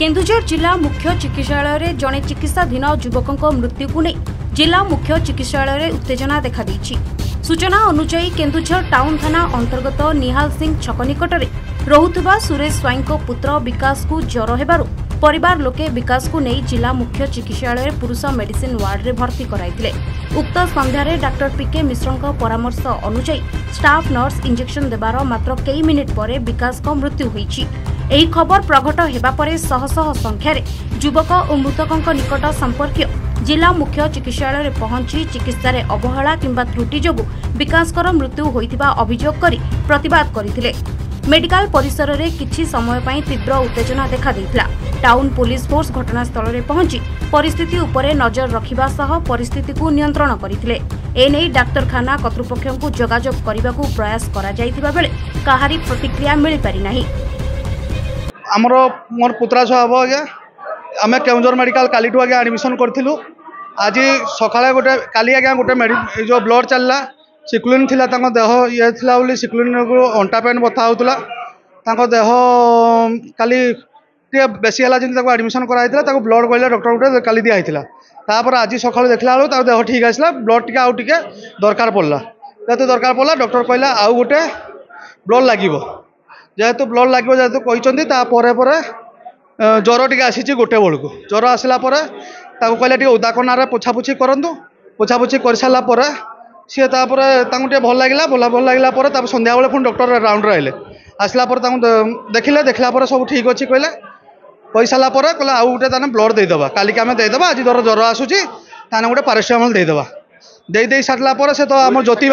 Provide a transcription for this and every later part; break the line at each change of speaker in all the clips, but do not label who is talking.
केन्दुझर जिला मुख्य चिकित्सालय जड़े चिकित्साधीन युवकों मृत्यु को नहीं जिला मुख्य चिकित्सालय उत्तेजना देखा देछि। सूचना अनुसार केन्दुझर टाउन थाना अंतर्गत निहाल सिंह छक निकट में रहुथुबा सुरेश स्वाई पुत्र विकास को ज्वर हेबारु परिवार लोके विकास को नहीं जिला मुख्य चिकित्सालय पुरुष मेडिसिन वार्ड रे भर्ती कराइथिले। उक्त संध्यारे डाक्टर पीके मिश्र परामर्श अनुसार स्टाफ नर्स इंजेक्शन देबार मात्र कई मिनिट पर विकास को मृत्यु होईछि। एही खबर प्रकट हेबा परे शह शह संख्यार युवक और मृतकों निकट संपर्कीय जिला मुख्य चिकित्सालय पहुंची चिकित्सा अवहेला किंबा त्रुटि जोगु विकासकर मृत्यु होइतिबा अभियोग करी प्रतिवाद करथिले। मेडिकल परिसर में किछि समय पई तीव्र उत्तेजना देखा देइथिला। टाउन पुलिस फोर्स घटनास्थल में पहुंची परिस्थिति उपरे नजर रखिबा सह परिस्थिति को नियंत्रण करथिले। एने डाक्तरखाना कर्तृपक्ष को जोगाजोग करने प्रयास करा जाइतिबा बेले काहारी प्रतिक्रिया मिल पारि नाही।
आमर मोर पुत्रा छुआ हम आज्ञा आम केन्दुझर मेडिकल कालीठू आज्ञा एडमिशन करूँ। आज सकाଳେ गोटे काली आज्ञा गोटे जो ब्लड चलला सिक्लुइन थिला देह ये थिला बोली सिक्लुइन को अंटा पेन बथा होता देह काली बेसी है जमी एडमिशन कराई ब्लड कहले डॉक्टर गोटे काली दिखाई तापर आज सकाल देखला बेलू देह ठीक आसला ब्लड टी आउ टे दरकार पड़ा जेहतु दरकार पड़ा डॉक्टर कहला आउ गोटे ब्लड लगे जेहेतु ब्लड लगे जेहेतु कहते ज्वर टी आसी गोटे बेलू ज्वर आसला कहले टे ओदा कनारे पोछापोछि करूँ पोछापोछि कर सारापर सी टे भल लगे भल लगे संध्या बेले पुणी डॉक्टर राउंड आइले आसला देखिले देखला सब ठीक अच्छे कहले कही सारापर कहले आउ गोटे ब्लड देदेबा कालिक आम देदेबा आज धर ज्वर आसूसी गोटे पारासिटामोल देदेबा दे सारापर से तो आम ज्योति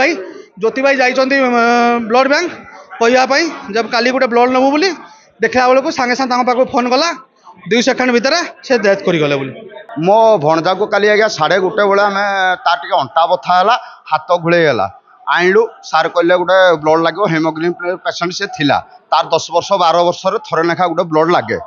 भाई जाइछन्ती ब्लड बैंक कहवाई जब काली गोटे ब्लड नेबू बोली देखला बेलू सागे सागे पाक फोन कला 2 सेकेंड भितर से डेथ करीगले बोली।
मो भणजा को काली आज्ञा 1:30 बेले आम तार टे अंटा बथा है हाथ घोड़ेगला आणलु सार कहले गोटे ब्लड लगे हेमोग्लोबिन पेसेंट से थिला तार 10 वर्ष 12 वर्ष थरे लेखा गोटे ब्लड लगे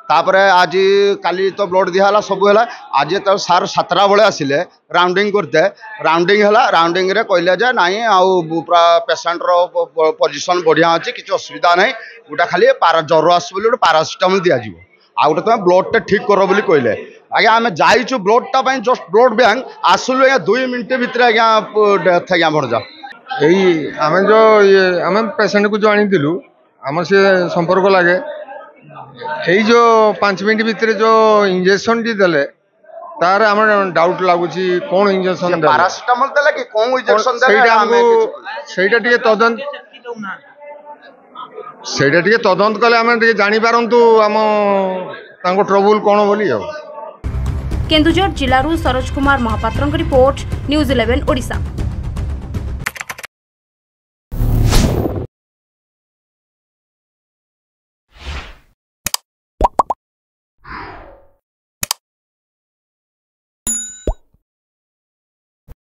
तापर आज काली तो ब्लड दिहला सब है आज तो सार 7टा बेले आसिले राउंडिंग करते राउंडिंग है राउंडिंग रे कहले जे नाई आउ पूरा पेसेंट रो पोजीशन बढ़िया अच्छे किसी असुविधा नहीं गोटा खाली ज्वर आस गोटे पारासिटामोल दि आ गोटे तुम ब्लड टे ठीक कर बोली कहले आज्ञा आम जाइचु ब्लड टा जस्ट ब्लड बैंक आसलु आज्ञा 2 मिनट भितर आज्ञा डेथ आज्ञा भणजा
यही आम जो ये आम पेसेंट को जो आनीलु आम से संपर्क लगे यही जो 5 मिनट भितर जो इंजेक्शन टी देले तार आम डाउट लगुच कौन इंजेक्शन
पारासिटामोल देले कि कौन इंजेक्शन देले
सेटा टिके तदंत कले आम जानी पारंतु आम तांको ट्रबुल कौन बोली।
केन्दुझर जिलूर सरोज कुमार महापात्र रिपोर्ट न्यूज 11 ओडिशा।